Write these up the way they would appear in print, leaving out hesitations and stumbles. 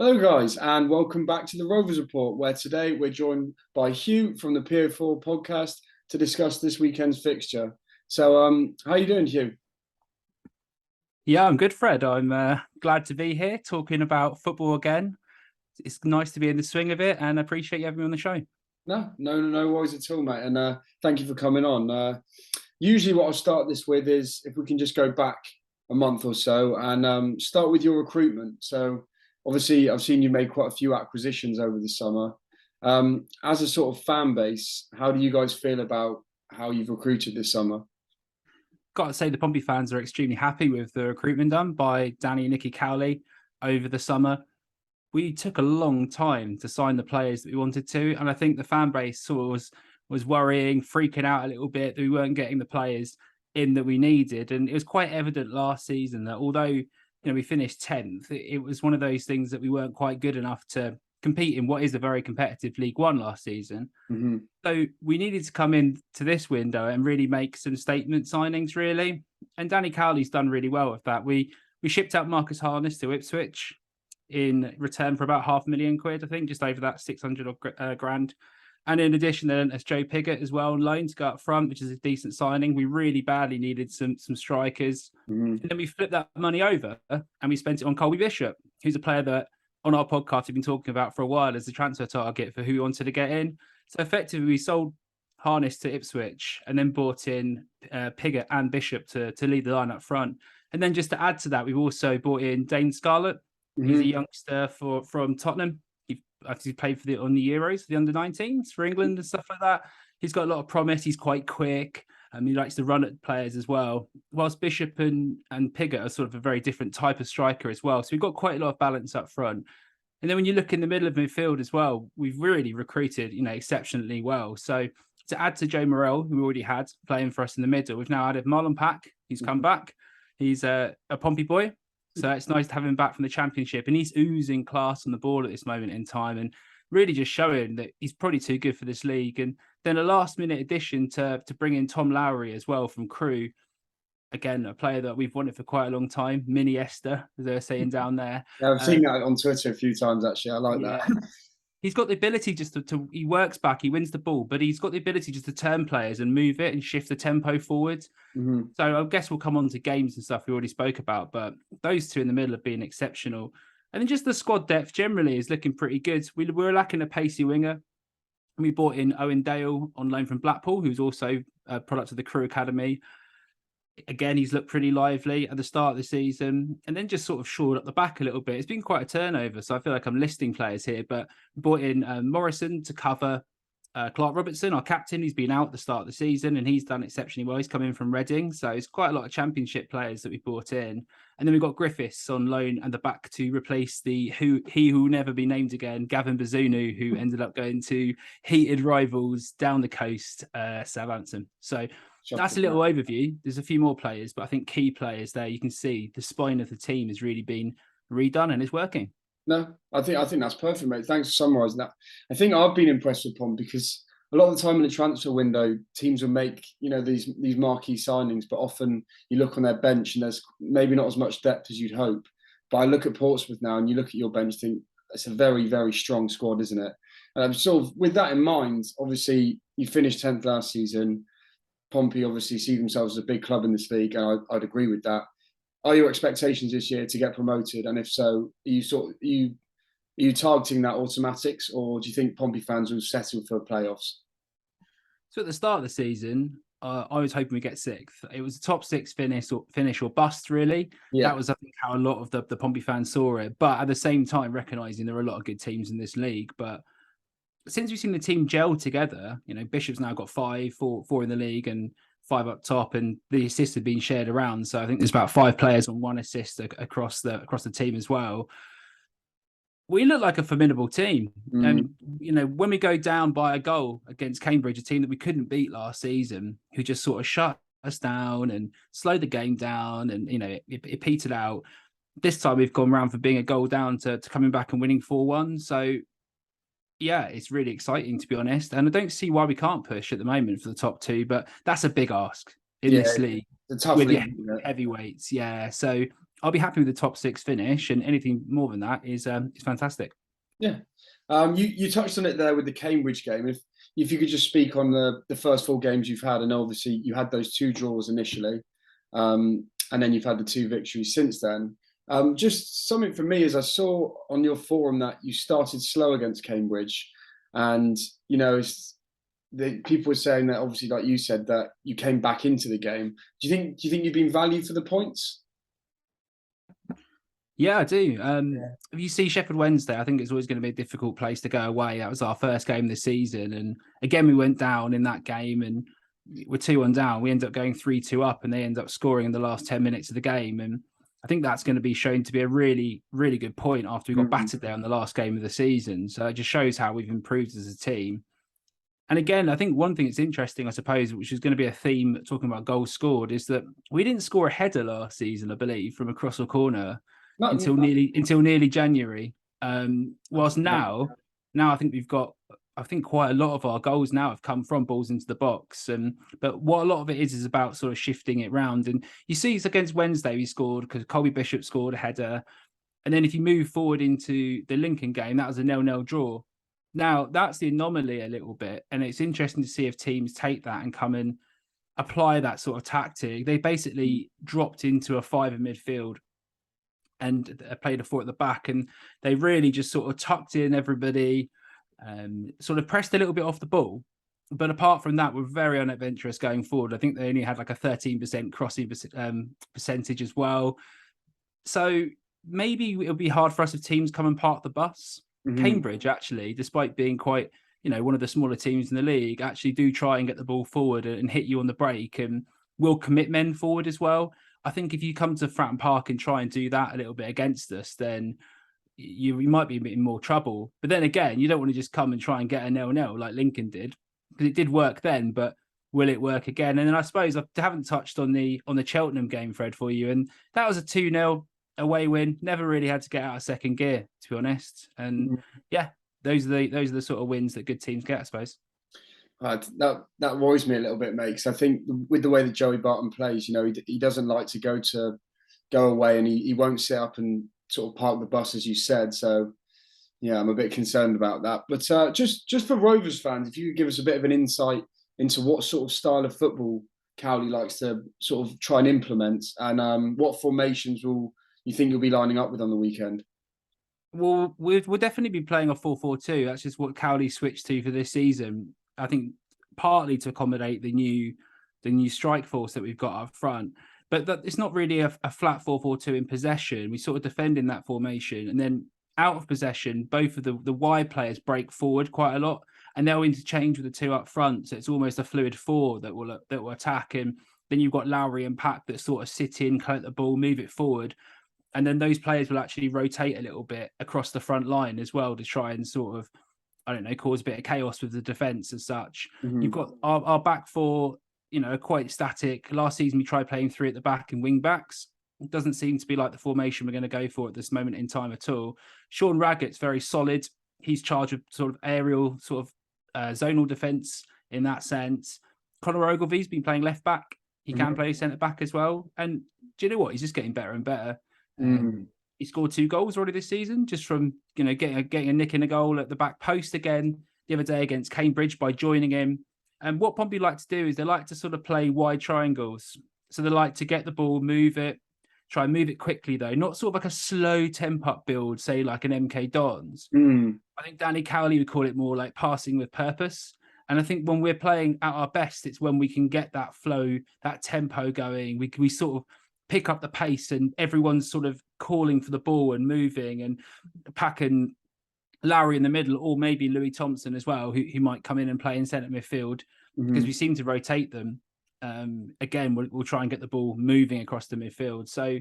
Hello, guys, and welcome back to the Rovers Report, where today we're joined by Hugh from the PO4 podcast to discuss this weekend's fixture. So, how are you doing, Hugh? Yeah, I'm good, Fred. I'm glad to be here talking about football again. It's nice to be in the swing of it, and I appreciate you having me on the show. No worries at all, mate, and thank you for coming on. Usually, what I'll start this with is if we can just go back a month or so and start with your recruitment. So, obviously, I've seen you made quite a few acquisitions over the summer. As a sort of fan base, how do you guys feel about how you've recruited this summer? Got to say, the Pompey fans are extremely happy with the recruitment done by Danny and Nicky Cowley over the summer. We took a long time to sign the players that we wanted to, and I think the fan base sort of was worrying, freaking out a little bit that we weren't getting the players in that we needed. And it was quite evident last season that although we finished 10th, it was one of those things that we weren't quite good enough to compete in what is a very competitive League One last season. Mm-hmm. So we needed to come in to this window and really make some statement signings, really. And Danny Cowley's done really well with that. We shipped out Marcus Harness to Ipswich in return for about £500,000, I think, just over that 600 grand. And in addition, then as Joe Pigott as well on loan to go up front, which is a decent signing. We really badly needed some strikers. Mm-hmm. And then we flipped that money over and we spent it on Colby Bishop, who's a player that on our podcast we've been talking about for a while as a transfer target for who we wanted to get in. So effectively, we sold Harness to Ipswich and then bought in Pigott and Bishop to lead the line up front. And then just to add to that, we've also bought in Dane Scarlett. Mm-hmm. He's a youngster from Tottenham. He played on the Euros, the under-19s for England and stuff like that. He's got a lot of promise. He's quite quick. He likes to run at players as well. Whilst Bishop and Pigott are sort of a very different type of striker as well. So we've got quite a lot of balance up front. And then when you look in the middle of midfield as well, we've really recruited, exceptionally well. So to add to Joe Morrell, who we already had playing for us in the middle, we've now added Marlon Pack. He's come back. He's a Pompey boy. So it's nice to have him back from the Championship. And he's oozing class on the ball at this moment in time and really just showing that he's probably too good for this league. And then a last-minute addition to bring in Tom Lowry as well from Crewe. Again, a player that we've wanted for quite a long time, Mini Esther, as they're saying down there. Yeah, I've seen that on Twitter a few times, actually. I like that. He's got the ability just to he works back, he wins the ball, but he's got the ability just to turn players and move it and shift the tempo forward. Mm-hmm. So I guess we'll come on to games and stuff we already spoke about, but those two in the middle have been exceptional. And then just the squad depth generally is looking pretty good. We were lacking a pacey winger. We bought in Owen Dale on loan from Blackpool, who's also a product of the Crewe Academy. Again, he's looked pretty lively at the start of the season and then just sort of shored up the back a little bit. It's been quite a turnover, so I feel like I'm listing players here, but brought in Morrison to cover Clark Robertson, our captain. He's been out at the start of the season and he's done exceptionally well. He's come in from Reading, so it's quite a lot of Championship players that we brought in. And then we've got Griffiths on loan and the back to replace he who will never be named again, Gavin Bazunu, who ended up going to heated rivals down the coast, Southampton. So that's a little overview. There's a few more players, but I think key players there. You can see the spine of the team has really been redone and is working. No, I think that's perfect, mate. Thanks for summarising that. I think I've been impressed with Pom because a lot of the time in the transfer window, teams will make these marquee signings, but often you look on their bench and there's maybe not as much depth as you'd hope. But I look at Portsmouth now, and you look at your bench, think it's a very, very strong squad, isn't it? And I'm sort of with that in mind. Obviously, you finished 10th last season. Pompey obviously see themselves as a big club in this league, and I'd agree with that. Are your expectations this year to get promoted? And if so, are you targeting that automatics, or do you think Pompey fans will settle for playoffs? So at the start of the season, I was hoping we get sixth. It was a top six finish or bust, really. Yeah. That was, I think, how a lot of the Pompey fans saw it. But at the same time, recognising there are a lot of good teams in this league. But since we've seen the team gel together, Bishop's now got four in the league and 5 up top, and the assists have been shared around. So I think there's about 5 players on 1 assist across the team as well. We look like a formidable team. And, when we go down by a goal against Cambridge, a team that we couldn't beat last season, who just sort of shut us down and slowed the game down and, it petered out. This time we've gone round from being a goal down to coming back and winning 4-1. So, yeah, it's really exciting, to be honest. And I don't see why we can't push at the moment for the top 2, but that's a big ask in this league. It's a tough with league, heavyweights. Yeah. So I'll be happy with the top 6 finish, and anything more than that is fantastic. Yeah. You touched on it there with the Cambridge game. If you could just speak on the first 4 games you've had, and obviously you had those 2 draws initially, and then you've had the 2 victories since then. Just something for me is I saw on your forum that you started slow against Cambridge, and people were saying that obviously, like you said, that you came back into the game. Do you think you've been valued for the points? Yeah, I do. If you see Sheffield Wednesday, I think it's always going to be a difficult place to go away. That was our first game this season. And again, we went down in that game and we're 2-1 down. We end up going 3-2 up and they end up scoring in the last 10 minutes of the game. And I think that's going to be shown to be a really, really good point after we got battered there in the last game of the season. So it just shows how we've improved as a team. And again, I think one thing that's interesting, I suppose, which is going to be a theme talking about goals scored, is that we didn't score a header last season, I believe, from a cross or corner until nearly January. Whilst now I think we've got, quite a lot of our goals now have come from balls into the box. But what a lot of it is about sort of shifting it round. And you see, it's against Wednesday we scored because Colby Bishop scored a header. And then if you move forward into the Lincoln game, that was a 0-0 draw. Now, that's the anomaly a little bit. And it's interesting to see if teams take that and come and apply that sort of tactic. They basically dropped into a 5 in midfield and played a 4 at the back. And they really just sort of tucked in everybody, sort of pressed a little bit off the ball. But apart from that, we're very unadventurous going forward. I think they only had like a 13% crossing percentage as well. So maybe it'll be hard for us if teams come and park the bus. Cambridge, actually, despite being quite, one of the smaller teams in the league, actually do try and get the ball forward and hit you on the break and will commit men forward as well. I think if you come to Fratton Park and try and do that a little bit against us, then you might be in more trouble. But then again, you don't want to just come and try and get a 0-0 like Lincoln did, because it did work then, but will it work again? And then I suppose I haven't touched on the Cheltenham game, Fred, for you, and that was a 2-0 away win. Never really had to get out of second gear, to be honest. And yeah, those are the sort of wins that good teams get, I suppose. That worries me a little bit, mate, because I think with the way that Joey Barton plays, he doesn't like to go away, and he won't sit up and sort of park the bus, as you said. So yeah, I'm a bit concerned about that. But just for Rovers fans, if you could give us a bit of an insight into what sort of style of football Cowley likes to sort of try and implement, and what formations you think you'll be lining up with on the weekend? Well, we'll definitely be playing a 4-4-2. That's just what Cowley switched to for this season. I think partly to accommodate the new strike force that we've got up front. But it's not really a flat 4-4-2 in possession. We sort of defend in that formation. And then out of possession, both of the wide players break forward quite a lot. And they'll interchange with the 2 up front. So it's almost a fluid 4 that will attack. And then you've got Lowry and Pack that sort of sit in, collect the ball, move it forward. And then those players will actually rotate a little bit across the front line as well to try and sort of, cause a bit of chaos with the defence as such. You've got our back 4, quite static. Last season, we tried playing 3 at the back and wing backs. It doesn't seem to be like the formation we're going to go for at this moment in time at all. Sean Raggett's very solid. He's charged with sort of aerial, sort of zonal defence in that sense. Conor Ogilvy's been playing left back. He can play centre back as well. And do you know what? He's just getting better and better. He scored 2 goals already this season, just from getting a nick in a goal at the back post again the other day against Cambridge by joining him. And what Pompey like to do is they like to sort of play wide triangles. So they like to get the ball, move it, try and move it quickly though, not sort of like a slow temp up build, say like an MK Dons. I think Danny Cowley would call it more like passing with purpose. And I think when we're playing at our best, it's when we can get that flow, that tempo going. We sort of pick up the pace and everyone's sort of calling for the ball and moving, and Pack and Lowry in the middle, or maybe Louis Thompson as well, who might come in and play in centre midfield, because we seem to rotate them. Again, we'll try and get the ball moving across the midfield. So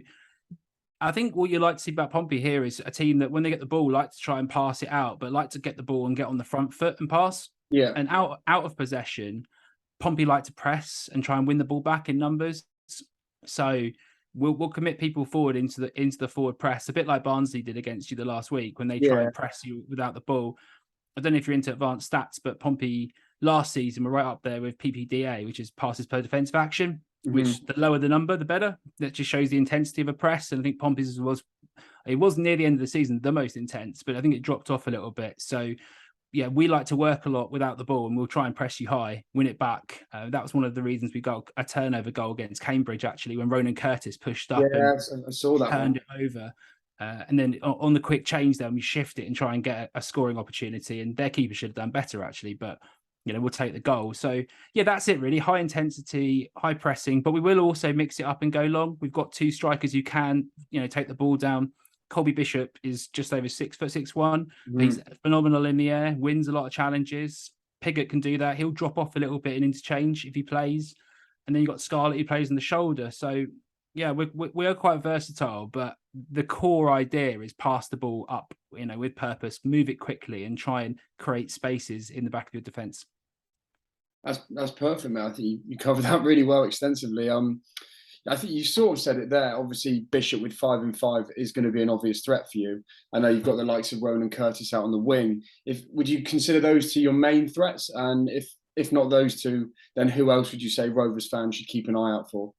I think what you like to see about Pompey here is a team that when they get the ball, like to try and pass it out, but like to get the ball and get on the front foot and pass. Yeah. And out of possession, Pompey like to press and try and win the ball back in numbers. So we'll commit people forward into the forward press, a bit like Barnsley did against you the last week when they try and press you without the ball. I don't know if you're into advanced stats, but Pompey last season were right up there with PPDA, which is passes per defensive action. which the lower the number, the better. That just shows the intensity of a press. And I think Pompey's was near the end of the season the most intense, but I think it dropped off a little bit. So yeah, we like to work a lot without the ball, and we'll try and press you high, win it back. That was one of the reasons we got a turnover goal against Cambridge, actually, when Ronan Curtis pushed up and I saw that turned it over. And then on the quick change, then we shift it and try and get a scoring opportunity. And their keeper should have done better, actually, but we'll take the goal. So yeah, that's it really. High intensity, high pressing, but we will also mix it up and go long. We've got 2 strikers who can, take the ball down. Colby Bishop is just over 6'6'1". He's phenomenal in the air, wins a lot of challenges. Piggott can do that. He'll drop off a little bit in interchange if he plays. And then you've got Scarlett who plays on the shoulder. So yeah, we are quite versatile, but the core idea is pass the ball up, with purpose, move it quickly and try and create spaces in the back of your defence. That's perfect, mate. I think you covered that really well extensively. I think you sort of said it there. Obviously, Bishop with 5 and 5 is going to be an obvious threat for you. I know you've got the likes of Ronan Curtis out on the wing. Would you consider those 2 your main threats? And if not those 2, then who else would you say Rovers fans should keep an eye out for?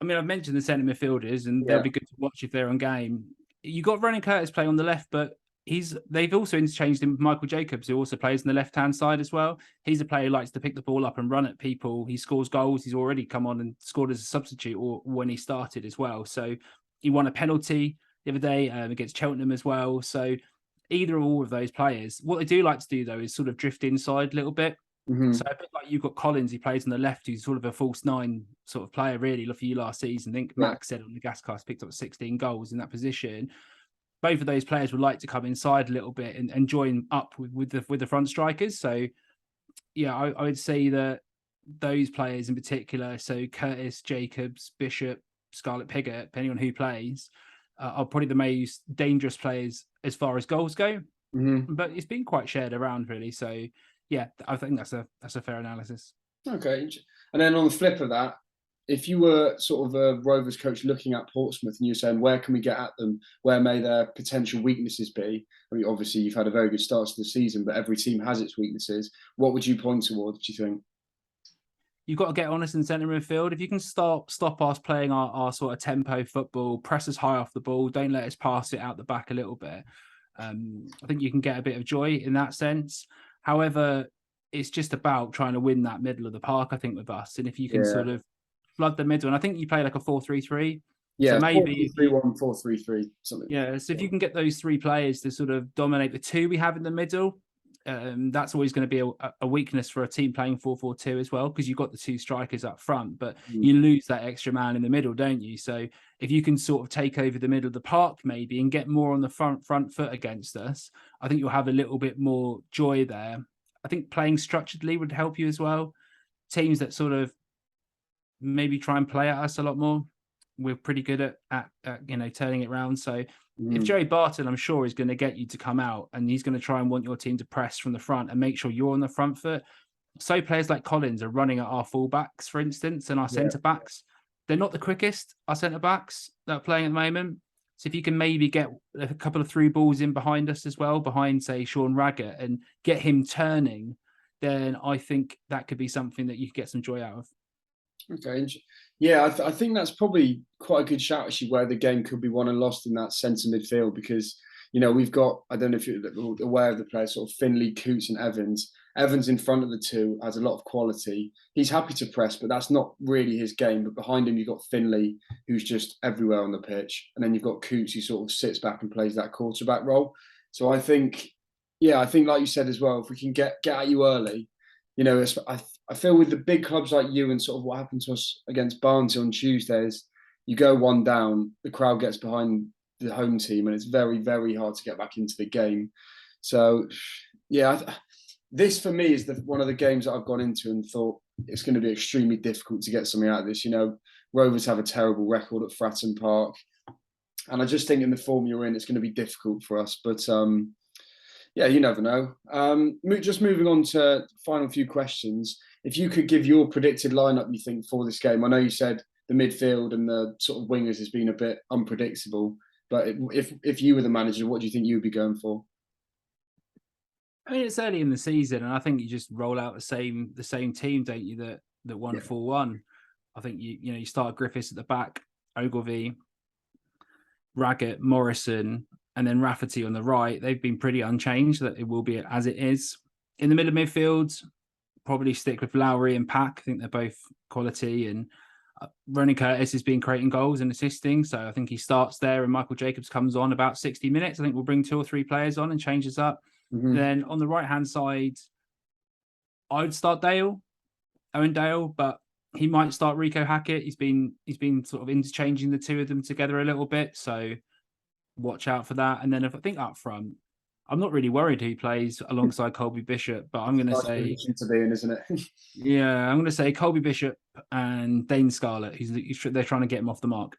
I mean, I've mentioned the centre midfielders, and they'll be good to watch if they're on game. You got Ronan Curtis playing on the left, but they've also interchanged him with Michael Jacobs, who also plays on the left-hand side as well. He's a player who likes to pick the ball up and run at people. He scores goals. He's already come on and scored as a substitute or when he started as well. So he won a penalty the other day against Cheltenham as well. So either or all of those players. What they do like to do, though, is sort of drift inside a little bit. So a bit like you've got Collins, he plays on the left, who's sort of a false 9 sort of player, really, for you last season. I think Max said on the Gascast picked up 16 goals in that position. Both of those players would like to come inside a little bit and join up with the front strikers. So yeah, I would say that those players in particular, so Curtis, Jacobs, Bishop, Scarlett, Piggott, depending on who plays, are probably the most dangerous players as far as goals go. But it's been quite shared around, really. So yeah, I think that's a fair analysis. Okay. And then on the flip of that, if you were sort of a Rovers coach looking at Portsmouth and you're saying, where can we get at them? Where may their potential weaknesses be? I mean, obviously, you've had a very good start to the season, but every team has its weaknesses. What would you point towards, do you think? You've got to get honest in centre midfield. If you can stop us playing our sort of tempo football, press us high off the ball, don't let us pass it out the back a little bit. I think you can get a bit of joy in that sense. However, it's just about trying to win that middle of the park, I think, with us. And if you can sort of flood the middle, and I think you play like a 4-3-3. Yeah, so maybe 4-3-1, 4-3-3, something. Yeah, so if you can get those 3 players to sort of dominate the 2 we have in the middle, that's always going to be a weakness for a team playing 4-4-2 as well, because you've got the 2 strikers up front, but you lose that extra man in the middle, don't you? So if you can sort of take over the middle of the park maybe and get more on the front foot against us, I think you'll have a little bit more joy there. I think playing structuredly would help you as well. Teams that sort of maybe try and play at us a lot more, we're pretty good at turning it around. So if Joey Barton, I'm sure, is going to get you to come out and he's going to try and want your team to press from the front and make sure you're on the front foot. So players like Collins are running at our fullbacks, for instance, and our centre backs. They're not the quickest, our centre backs that are playing at the moment. So if you can maybe get a couple of through balls in behind us as well, behind, say, Sean Raggett, and get him turning, then I think that could be something that you could get some joy out of. Okay. Yeah, I think that's probably quite a good shout, actually, where the game could be won and lost in that centre midfield, because, we've got, I don't know if you're aware of the players, sort of Finlay, Coots and Evans. Evans in front of the 2 has a lot of quality. He's happy to press, but that's not really his game. But behind him, you've got Finlay, who's just everywhere on the pitch. And then you've got Coots, who sort of sits back and plays that quarterback role. So I think, like you said as well, if we can get at you early, I feel with the big clubs like you and sort of what happened to us against Barnsley on Tuesday is you go 1 down, the crowd gets behind the home team, and it's very, very hard to get back into the game. So, this for me is one of the games that I've gone into and thought it's going to be extremely difficult to get something out of this. Rovers have a terrible record at Fratton Park, and I just think in the form you're in, it's going to be difficult for us. But you never know. Just moving on to final few questions. If you could give your predicted lineup, you think, for this game. I know you said the midfield and the sort of wingers has been a bit unpredictable, but if you were the manager, what do you think you would be going for? I mean, it's early in the season, and I think you just roll out the same team, don't you? That won 4-1. I think you start Griffiths at the back, Ogilvie, Raggett, Morrison, and then Rafferty on the right. They've been pretty unchanged. That it will be as it is. In the middle of midfield, probably stick with Lowry and Pack. I think they're both quality, and Ronan Curtis has been creating goals and assisting. So I think he starts there, and Michael Jacobs comes on about 60 minutes. I think we'll bring 2 or 3 players on and changes up. Mm-hmm. Then on the right hand side, I'd start Owen Dale, but he might start Rico Hackett. He's been sort of interchanging the two of them together a little bit, so watch out for that. And then if I think up front, I'm not really worried who plays alongside Colby Bishop, but I'm going to say position to be in, isn't it? yeah, I'm going to say Colby Bishop and Dane Scarlett. They're trying to get him off the mark.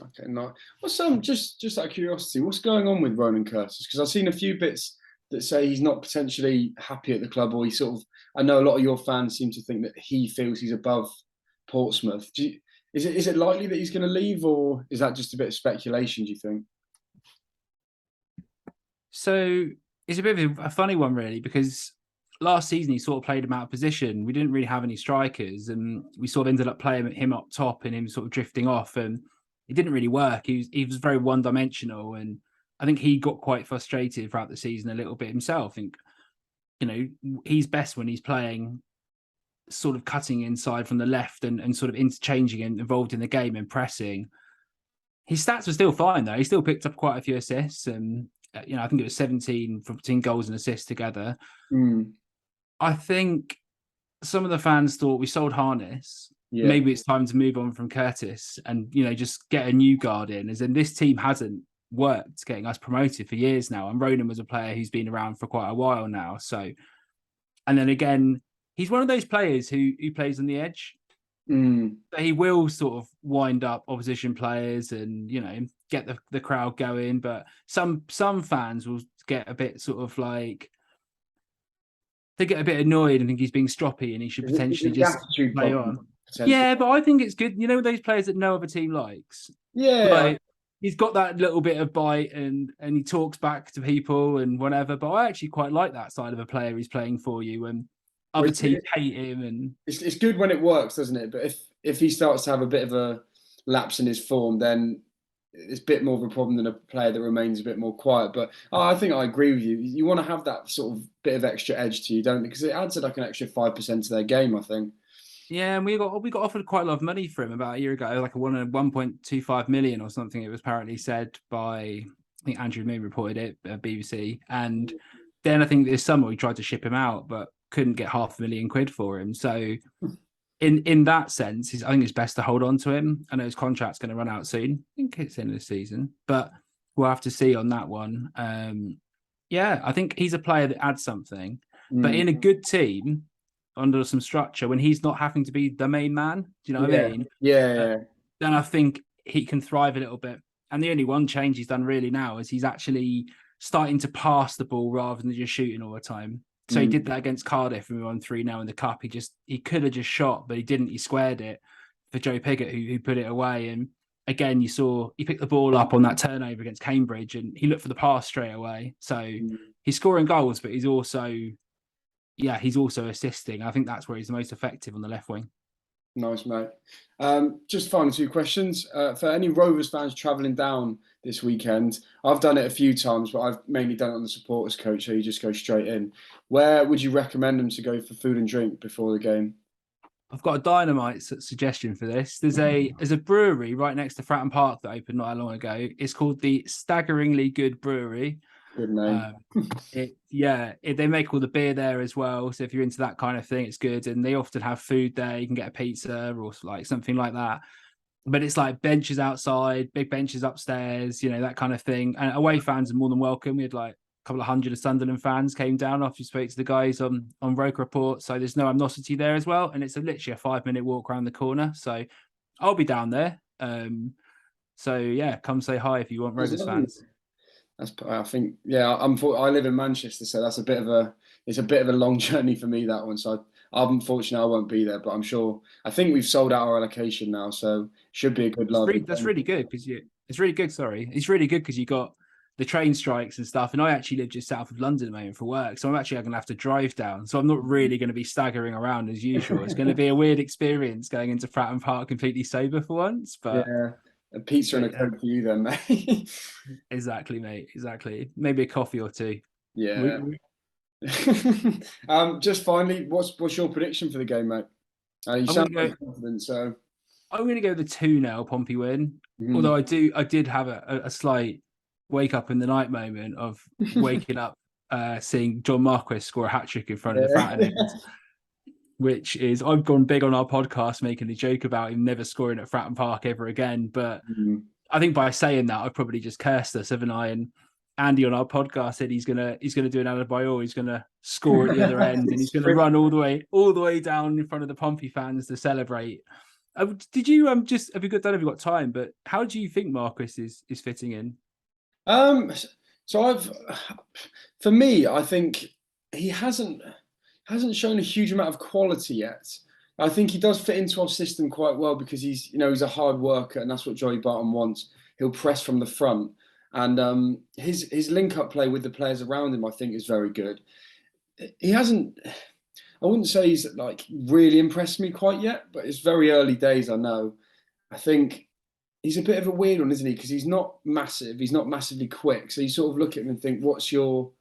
Okay, no. What's just out of curiosity, what's going on with Ronan Curtis? Because I've seen a few bits that say he's not potentially happy at the club, or he sort of. I know a lot of your fans seem to think that he feels he's above Portsmouth. Is it likely that he's going to leave, or is that just a bit of speculation, do you think? So it's a bit of a funny one, really, because last season he sort of played him out of position. We didn't really have any strikers, and we sort of ended up playing him up top and him sort of drifting off, and it didn't really work. He was very one-dimensional, and I think he got quite frustrated throughout the season a little bit himself. I think, he's best when he's playing sort of cutting inside from the left and sort of interchanging and involved in the game and pressing. His stats were still fine, though. He still picked up quite a few assists, and I think it was 17 from 10 goals and assists together. I think some of the fans thought we sold Harness. Yeah. Maybe it's time to move on from Curtis and, just get a new guard in. As in, this team hasn't worked getting us promoted for years now. And Ronan was a player who's been around for quite a while now. So, and then again, he's one of those players who plays on the edge. So he will sort of wind up opposition players and, get the crowd going. But some fans will get a bit sort of like, they get a bit annoyed and think he's being stroppy and he should potentially just play on. Yeah, but I think it's good. Those players that no other team likes. Yeah. He's got that little bit of bite and he talks back to people and whatever. But I actually quite like that side of a player who's playing for you and other teams hate him. And it's good when it works, doesn't it? But if he starts to have a bit of a lapse in his form, then it's a bit more of a problem than a player that remains a bit more quiet. But I think I agree with you. You want to have that sort of bit of extra edge to you, don't you? Because it adds like an extra 5% to their game, I think. Yeah, and we got offered quite a lot of money for him about a year ago, like a 1.25 million or something. It was apparently said by, I think Andrew Moon reported it, BBC. And then I think this summer we tried to ship him out, but couldn't get £500,000 for him. So in that sense, I think it's best to hold on to him. I know his contract's going to run out soon. I think it's the end of the season, but we'll have to see on that one. Yeah, I think he's a player that adds something, but in a good team, under some structure, when he's not having to be the main man, do you know what I mean? Yeah. Then I think he can thrive a little bit. And the only one change he's done really now is he's actually starting to pass the ball rather than just shooting all the time. So he did that against Cardiff and we won 3-0 in the cup. He could have just shot, but he didn't. He squared it for Joe Pigott, who put it away. And again, you saw he picked the ball up on that turnover against Cambridge and he looked for the pass straight away. So he's scoring goals, but he's also assisting. I think that's where he's the most effective on the left wing. Nice, mate. Just final 2 questions. For any Rovers fans travelling down this weekend, I've done it a few times, but I've mainly done it on the supporters coach, so you just go straight in. Where would you recommend them to go for food and drink before the game? I've got a dynamite suggestion for this. There's a brewery right next to Fratton Park that opened not long ago. It's called the Staggeringly Good Brewery. Good name. They make all the beer there as well. So if you're into that kind of thing, it's good. And they often have food there. You can get a pizza or like something like that. But it's like benches outside, big benches upstairs, that kind of thing. And away fans are more than welcome. We had like a couple of hundred of Sunderland fans came down after we spoke to the guys on Roke Report. So there's no amnosity there as well. And it's literally a 5-minute walk around the corner. So I'll be down there. So yeah, come say hi if you want Rovers fans. I think, I live in Manchester, so that's a bit of a long journey for me, that one. So I'm unfortunate I won't be there, but I'm sure. I think we've sold out our allocation now, so should be a good love. That's really good because it's really good. Sorry, it's really good because you got the train strikes and stuff. And I actually live just south of London at the moment for work. So I'm actually going to have to drive down. So I'm not really going to be staggering around as usual. It's going to be a weird experience going into Fratton Park completely sober for once. But Yeah, a pizza and a Coke for you then, mate. exactly, mate. Exactly. Maybe a coffee or two. Yeah. Just finally, what's your prediction for the game, mate? You sound very confident, so I'm going to go the 2-0 Pompey win. Although I did have a slight wake up in the night moment of waking up, seeing John Marquis score a hat trick in front of the Fratton end, which is, I've gone big on our podcast making a joke about him never scoring at Fratton Park ever again. But I think by saying that, I've probably just cursed us, haven't I? And Andy on our podcast said he's gonna do an Adebayor. He's gonna score at the other end, and he's gonna run all the way down in front of the Pompey fans to celebrate. Did you have you got time? But how do you think Marquis is fitting in? So for me, I think he hasn't shown a huge amount of quality yet. I think he does fit into our system quite well because he's a hard worker, and that's what Joey Barton wants. He'll press from the front, and his link up play with the players around him, I think, is very good. He hasn't. I wouldn't say he's like really impressed me quite yet, but it's very early days. I know. I think he's a bit of a weird one, isn't he? Because he's not massive. He's not massively quick. So you sort of look at him and think, what's your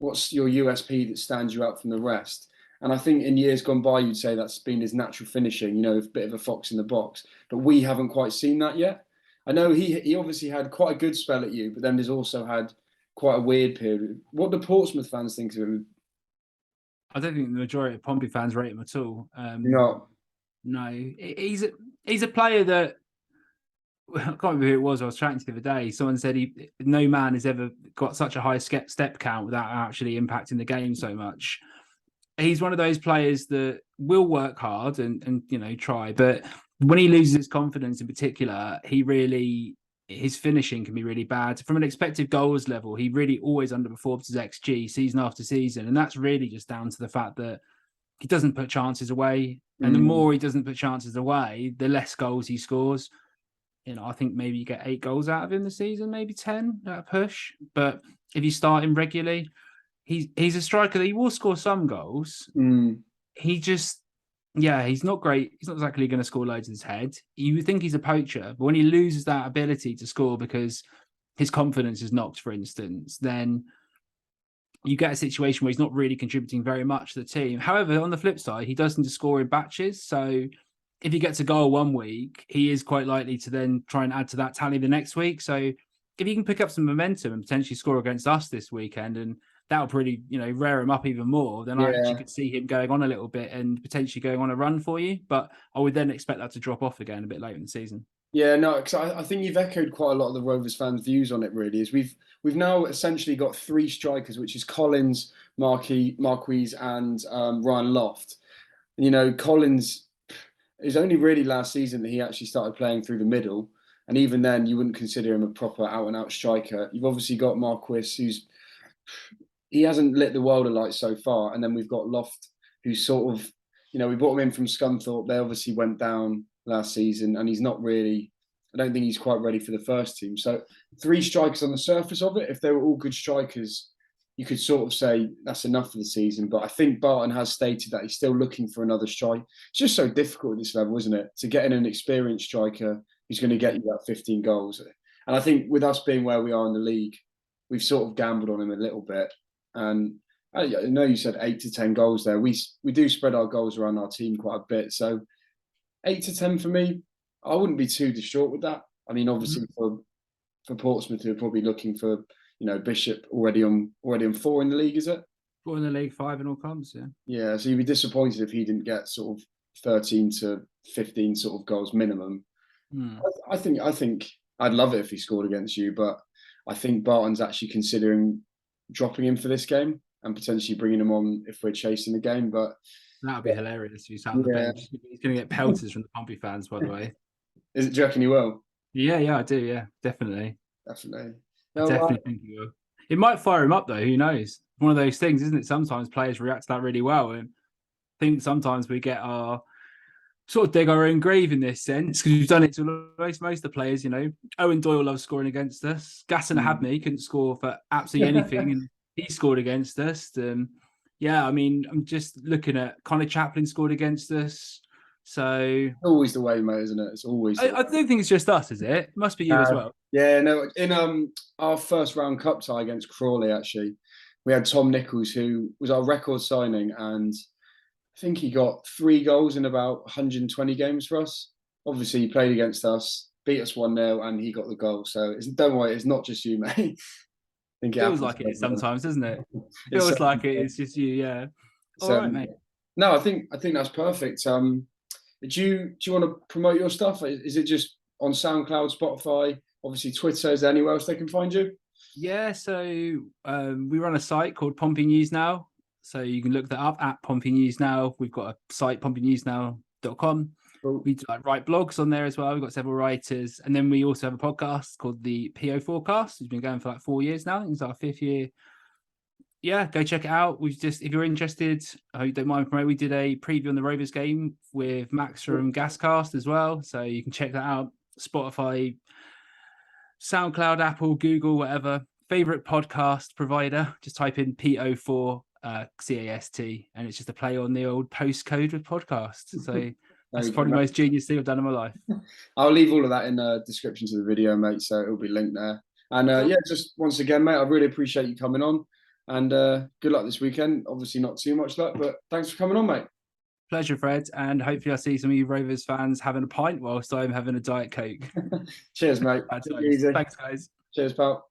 USP that stands you out from the rest? And I think in years gone by, you'd say that's been his natural finishing, a bit of a fox in the box. But we haven't quite seen that yet. I know he obviously had quite a good spell at you, but then there's also had quite a weird period. What do Portsmouth fans think of him? I don't think the majority of Pompey fans rate him at all. No. He's a player that, I can't remember who it was I was chatting to the other day. Someone said no man has ever got such a high step count without actually impacting the game so much. He's one of those players that will work hard and try, but when he loses his confidence in particular, his finishing can be really bad. From an expected goals level, he really always underperforms his XG season after season, and that's really just down to the fact that he doesn't put chances away, and the more he doesn't put chances away, the less goals he scores. I think maybe you get 8 goals out of him this season, maybe 10 at a push. But if you start him regularly, he's a striker that he will score some goals. He's not great. He's not exactly going to score loads in his head. You would think he's a poacher, but when he loses that ability to score because his confidence is knocked, for instance, then you get a situation where he's not really contributing very much to the team. However, on the flip side, he does tend to score in batches. So if he gets a goal one week, he is quite likely to then try and add to that tally the next week. So if he can pick up some momentum and potentially score against us this weekend, and that'll probably, rear him up even more, then I actually could see him going on a little bit and potentially going on a run for you. But I would then expect that to drop off again a bit later in the season. Yeah, no, because I think you've echoed quite a lot of the Rovers fans' views on it. Really, is we've now essentially got 3 strikers, which is Collins, Marquis, and Ryan Loft. Collins. It was only really last season that he actually started playing through the middle. And even then, you wouldn't consider him a proper out-and-out striker. You've obviously got Marquis, he hasn't lit the world alight so far. And then we've got Loft, who's sort of, we brought him in from Scunthorpe. They obviously went down last season, and he's not really, I don't think he's quite ready for the first team. So 3 strikers on the surface of it. If they were all good strikers, you could sort of say that's enough for the season. But I think Barton has stated that he's still looking for another strike. It's just so difficult at this level, isn't it? To get in an experienced striker who's going to get you that 15 goals. And I think with us being where we are in the league, we've sort of gambled on him a little bit. And I know you said 8 to 10 goals there. We do spread our goals around our team quite a bit. So 8 to 10 for me, I wouldn't be too distraught with that. I mean, obviously for Portsmouth, who are probably looking for, Bishop already on 4 in the league, is it? 4 in the league, 5 in all comps, yeah. Yeah, so you'd be disappointed if he didn't get sort of 13 to 15 sort of goals minimum. I think I'd love it if he scored against you, but I think Barton's actually considering dropping him for this game and potentially bringing him on if we're chasing the game. But that would be hilarious if he's out on the bench. He's going to get pelters from the Pompey fans, by the way. Do you reckon he will? Yeah, I do. Yeah, definitely. No, I definitely think he will. It might fire him up, though. Who knows? One of those things, isn't it? Sometimes players react to that really well. And I think sometimes we get our sort of dig our own grave in this sense because we've done it to most of the players. You know, Owen Doyle loves scoring against us. Gasson Habney couldn't score for absolutely anything, and he scored against us. Yeah, I mean, I'm just looking at Connor Chaplin scored against us. So Always the way, mate, isn't it? It's always. I don't think it's just us, is it? It must be you as well. Yeah, no. In our first round cup tie against Crawley, actually, we had Tom Nichols, who was our record signing, and I think he got 3 goals in about 120 games for us. Obviously, he played against us, beat us 1-0, and he got the goal. So don't worry, it's not just you, mate. I think it feels like it is sometimes, doesn't it? Feels like it is just you, yeah. All right, mate. No, I think that's perfect. Do you want to promote your stuff? Is it just on SoundCloud, Spotify, obviously Twitter? Is there anywhere else they can find you? Yeah, so we run a site called Pompey News Now. So you can look that up at Pompey News Now. We've got a site, pompeynewsnow.com. Cool. We write blogs on there as well. We've got several writers. And then we also have a podcast called the PO4cast. It's been going for like 4 years now. I think it's our 5th year. Yeah, go check it out. If you're interested, I hope you don't mind promoting. We did a preview on the Rovers game with Max from Gascast as well. So you can check that out. Spotify, SoundCloud, Apple, Google, whatever. Favorite podcast provider. Just type in PO4 CAST, and it's just a play on the old postcode with podcasts. So that's probably the most genius thing I've done in my life. I'll leave all of that in the description to the video, mate. So it'll be linked there. And yeah, just once again, mate, I really appreciate you coming on. And good luck this weekend. Obviously, not too much luck, but thanks for coming on, mate. Pleasure, Fred. And hopefully, I'll see some of you Rovers fans having a pint whilst I'm having a Diet Coke. Cheers, mate. Thanks, guys. Cheers, pal.